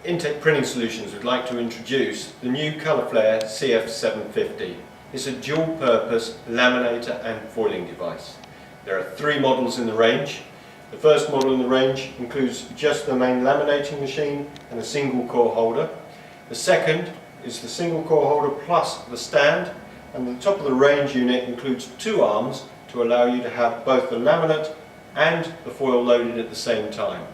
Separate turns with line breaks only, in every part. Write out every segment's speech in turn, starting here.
Intec Printing Solutions would like to introduce the new ColorFlare CF750. It's a dual-purpose laminator and foiling device. There are 3 models in the range. The first model in the range includes just the main laminating machine and a single core holder. The second is the single core holder plus the stand, and the top of the range unit includes 2 arms to allow you to have both the laminate and the foil loaded at the same time.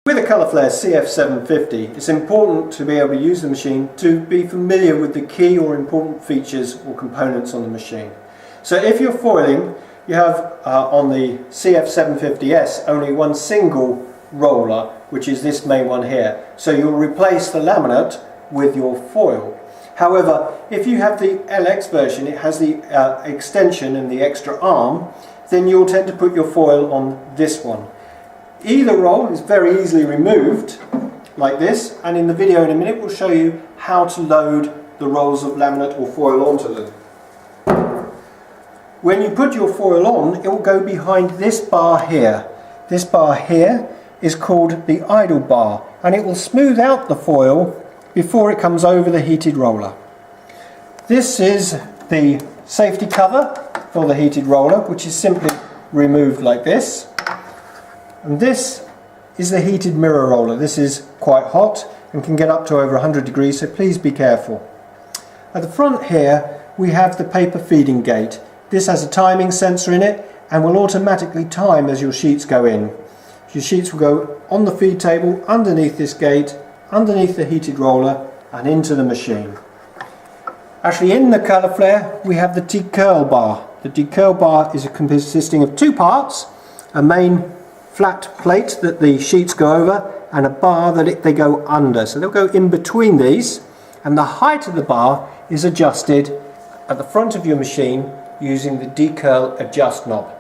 With the ColorFlare CF750, it's important to be able to use the machine to be familiar with the key or important features or components on the machine. So if you're foiling, you have on the CF750S only one single roller, which is this main one here. So you'll replace the laminate with your foil. However, if you have the LX version, it has the extension and the extra arm, then you'll tend to put your foil on this one. Either roll is very easily removed like this, and in the video in a minute we'll show you how to load the rolls of laminate or foil onto them. When you put your foil on, it will go behind this bar here. This bar here is called the idle bar, and it will smooth out the foil before it comes over the heated roller. This is the safety cover for the heated roller, which is simply removed like this. And this is the heated mirror roller. This is quite hot and can get up to over 100 degrees, so please be careful. At the front here we have the paper feeding gate. This has a timing sensor in it and will automatically time as your sheets go in. Your sheets will go on the feed table, underneath this gate, underneath the heated roller and into the machine. Actually, in the ColorFlare we have the Decurl bar. The Decurl bar is consisting of 2 parts, a main flat plate that the sheets go over and a bar that they go under. So they'll go in between these, and the height of the bar is adjusted at the front of your machine using the Decurl adjust knob.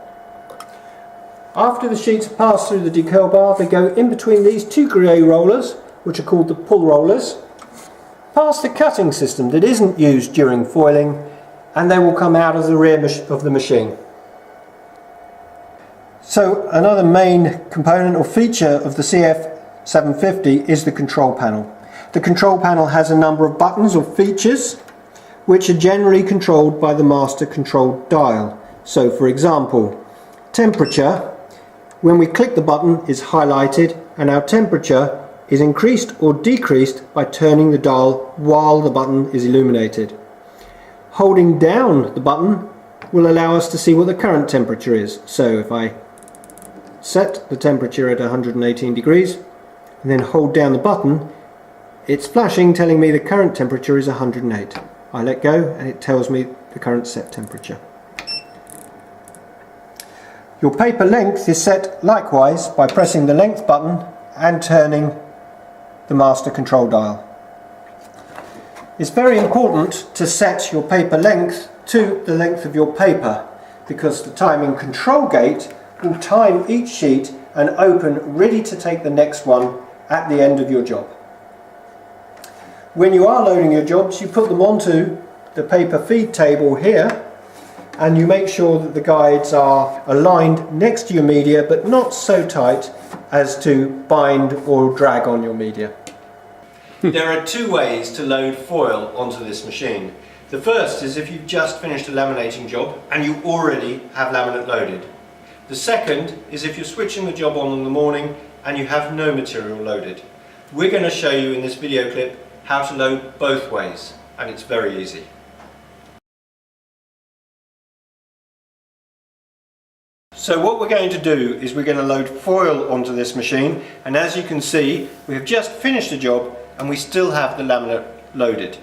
After the sheets pass through the Decurl bar, they go in between these 2 grey rollers, which are called the pull rollers, past the cutting system that isn't used during foiling, and they will come out of the rear of the machine. So another main component or feature of the CF750 is the control panel. The control panel has a number of buttons or features which are generally controlled by the master control dial. So for example, temperature, when we click the button, is highlighted and our temperature is increased or decreased by turning the dial while the button is illuminated. Holding down the button will allow us to see what the current temperature is. So if I set the temperature at 118 degrees and then hold down the button, it's flashing telling me the current temperature is 108. I let go and it tells me the current set temperature. Your paper length is set likewise by pressing the length button and turning the master control dial. It's very important to set your paper length to the length of your paper, because the timing control gate will time each sheet and open ready to take the next one at the end of your job. When you are loading your jobs, you put them onto the paper feed table here and you make sure that the guides are aligned next to your media, but not so tight as to bind or drag on your media. There are 2 ways to load foil onto this machine. The first is if you've just finished a laminating job and you already have laminate loaded. The second is if you're switching the job on in the morning and you have no material loaded. We're going to show you in this video clip how to load both ways, and it's very easy. So what we're going to do is we're going to load foil onto this machine, and as you can see we have just finished a job and we still have the laminate loaded.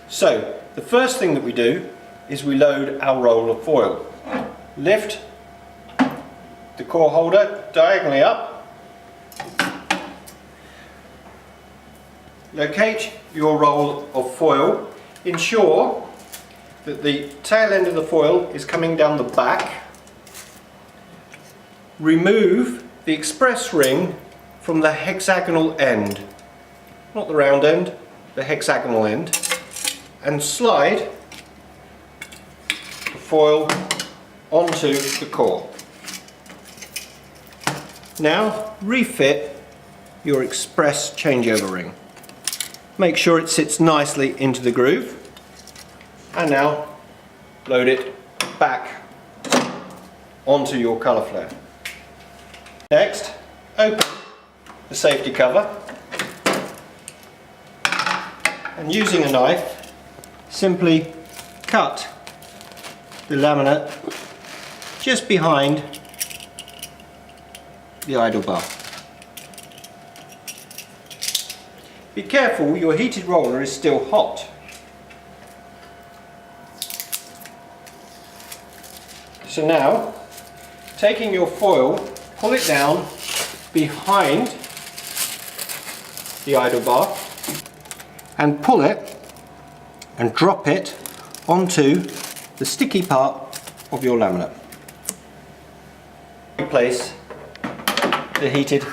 So the first thing that we do is we load our roll of foil. Lift the core holder diagonally up, locate your roll of foil, ensure that the tail end of the foil is coming down the back, remove the express ring from the hexagonal end, not the round end, the hexagonal end, and slide foil onto the core. Now refit your express changeover ring. Make sure it sits nicely into the groove, and now load it back onto your ColorFlare. Next, open the safety cover and using a knife simply cut the laminate just behind the idle bar. Be careful, your heated roller is still hot. So now, taking your foil, pull it down behind the idle bar and pull it and drop it onto the sticky part of your laminate. Replace the heated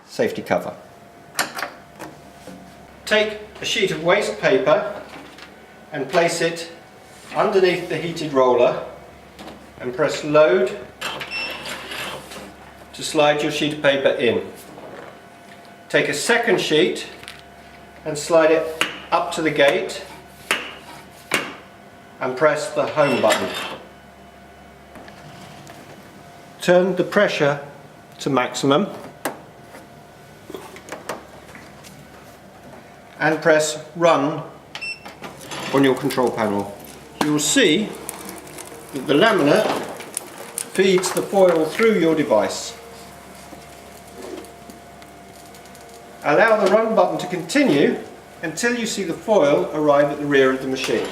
safety cover. Take a sheet of waste paper and place it underneath the heated roller and press load to slide your sheet of paper in. Take a second sheet and slide it up to the gate and press the home button. Turn the pressure to maximum and press run on your control panel. You'll see that the laminate feeds the foil through your device. Allow the run button to continue until you see the foil arrive at the rear of the machine.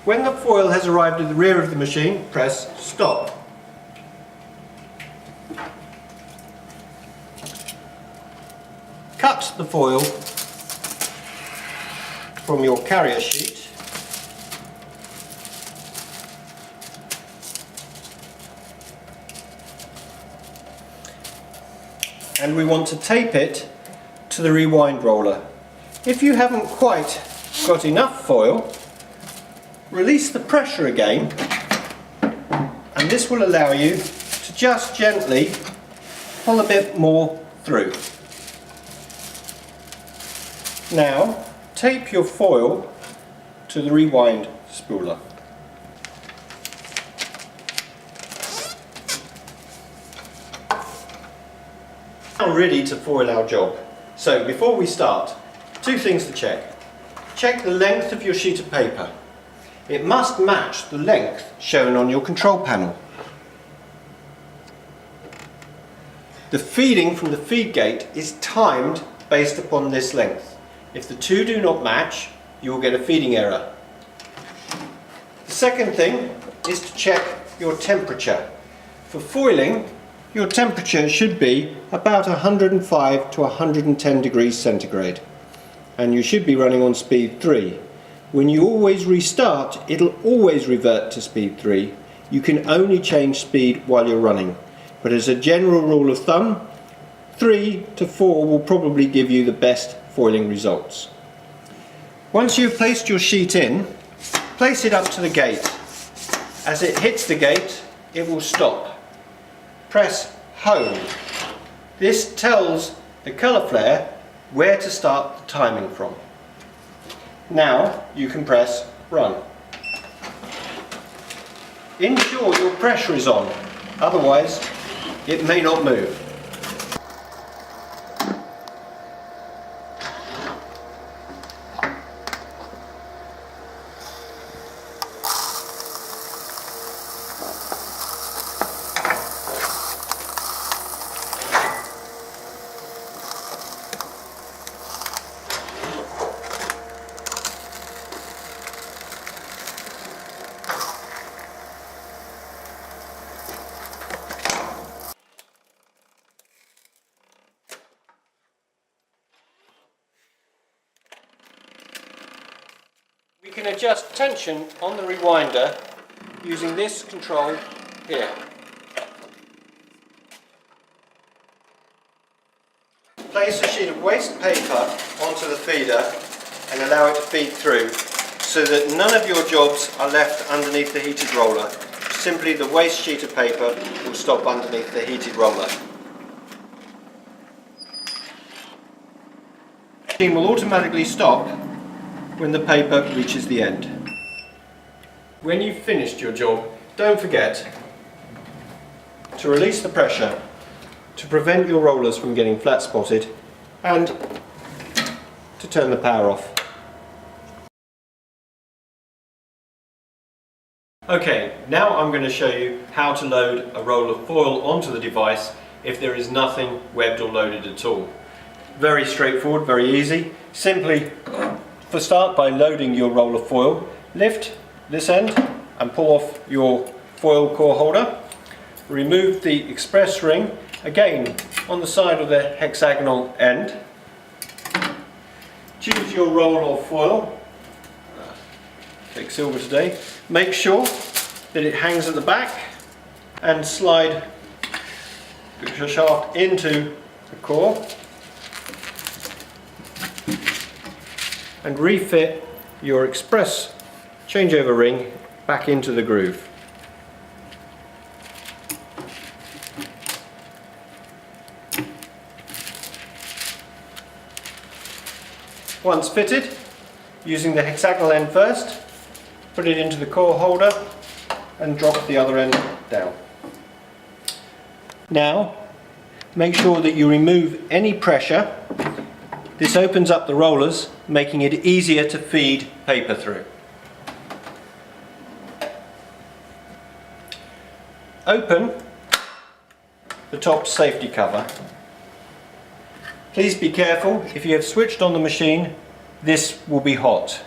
When the foil has arrived at the rear of the machine, press stop. Cut the foil from your carrier sheet and we want to tape it to the rewind roller. If you haven't quite got enough foil, release the pressure again and this will allow you to just gently pull a bit more through. Now tape your foil to the rewind spooler. Now ready to foil our job. So before we start, two things to check. Check the length of your sheet of paper. It must match the length shown on your control panel. The feeding from the feed gate is timed based upon this length. If the two do not match, you will get a feeding error. The second thing is to check your temperature. For foiling, your temperature should be about 105 to 110 degrees centigrade, and you should be running on speed 3. When you always restart, it'll always revert to speed 3. You can only change speed while you're running, but as a general rule of thumb, 3 to 4 will probably give you the best foiling results. Once you've placed your sheet in, place it up to the gate. As it hits the gate, it will stop. Press home. This tells the ColorFlare where to start the timing from. Now you can press run. Ensure your pressure is on, otherwise it may not move. We can adjust tension on the rewinder using this control here. Place a sheet sheet of waste paper onto the feeder and allow it to feed through, so that none of your jobs are left underneath the heated roller. Simply the waste sheet of paper will stop underneath the heated roller. The machine will automatically stop when the paper reaches the end. When you've finished your job, don't forget to release the pressure to prevent your rollers from getting flat spotted and to turn the power off. Okay, now I'm going to show you how to load a roll of foil onto the device if there is nothing webbed or loaded at all. Very straightforward, very easy. Simply, for start, by loading your roll of foil, lift this end and pull off your foil core holder. Remove the express ring, again on the side of the hexagonal end. Choose your roll of foil. Take silver today. Make sure that it hangs at the back and slide the shaft into the core and refit your express changeover ring back into the groove. Once fitted, using the hexagonal end first, put it into the core holder and drop the other end down. Now, make sure that you remove any pressure. This opens up the rollers, making it easier to feed paper through. Open the top safety cover. Please be careful, if you have switched on the machine, this will be hot.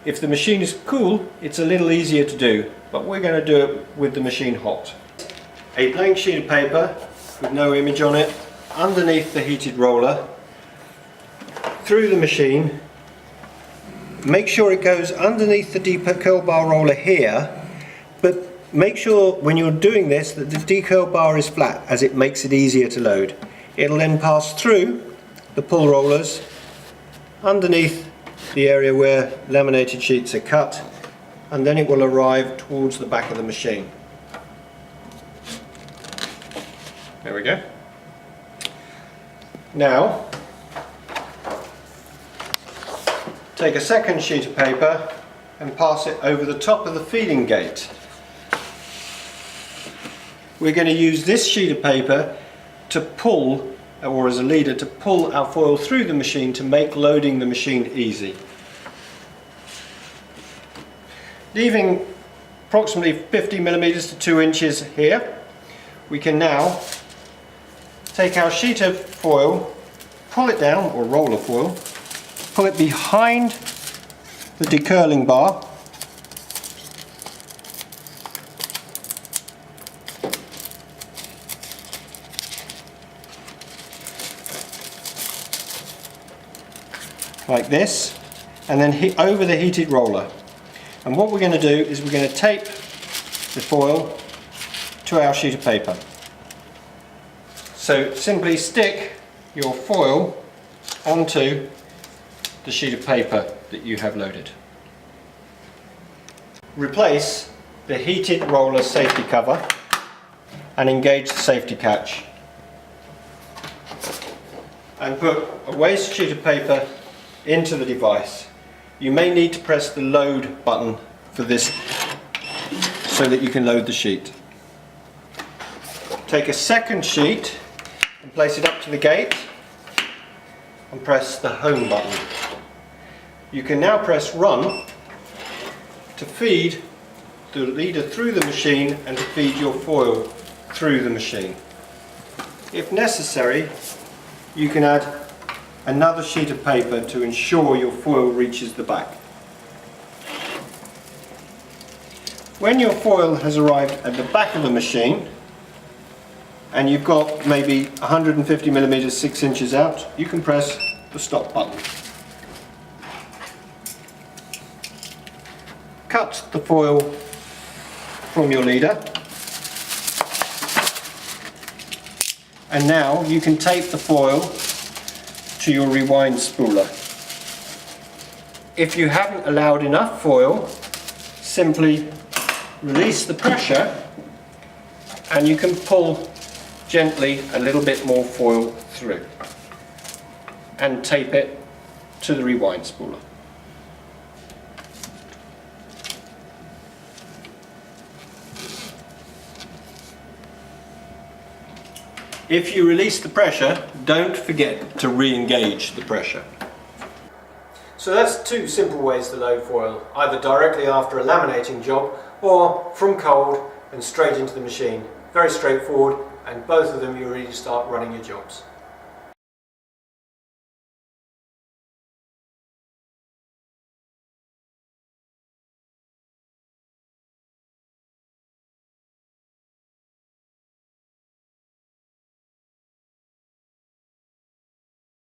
If the machine is cool, it's a little easier to do, but we're going to do it with the machine hot. A blank sheet of paper with no image on it, underneath the heated roller, through the machine. Make sure it goes underneath the decurl bar roller here, but make sure when you're doing this that the decurl bar is flat, as it makes it easier to load. It'll then pass through the pull rollers underneath the area where laminated sheets are cut, and then it will arrive towards the back of the machine. There we go. Now, take a second sheet of paper and pass it over the top of the feeding gate. We're going to use this sheet of paper to pull, or as a leader, to pull our foil through the machine to make loading the machine easy. Leaving approximately 50 millimeters to 2 inches here, we can now take our sheet of foil, pull it down, or roll of foil, pull it behind the decurling bar, like this, and then over the heated roller. And what we're going to do is we're going to tape the foil to our sheet of paper. So simply stick your foil onto the sheet of paper that you have loaded. Replace the heated roller safety cover and engage the safety catch. And put a waste sheet of paper into the device. You may need to press the load button for this so that you can load the sheet. Take a second sheet and place it up to the gate and press the home button. You can now press run to feed the leader through the machine and to feed your foil through the machine. If necessary, you can add another sheet of paper to ensure your foil reaches the back. When your foil has arrived at the back of the machine and you've got maybe 150 millimeters 6 inches out, you can press the stop button. Cut the foil from your leader, and now you can tape the foil to your rewind spooler. If you haven't allowed enough foil, simply release the pressure and you can pull gently a little bit more foil through and tape it to the rewind spooler. If you release the pressure, don't forget to re-engage the pressure. So that's two simple ways to load foil, either directly after a laminating job or from cold and straight into the machine. Very straightforward, and both of them you really start running your jobs.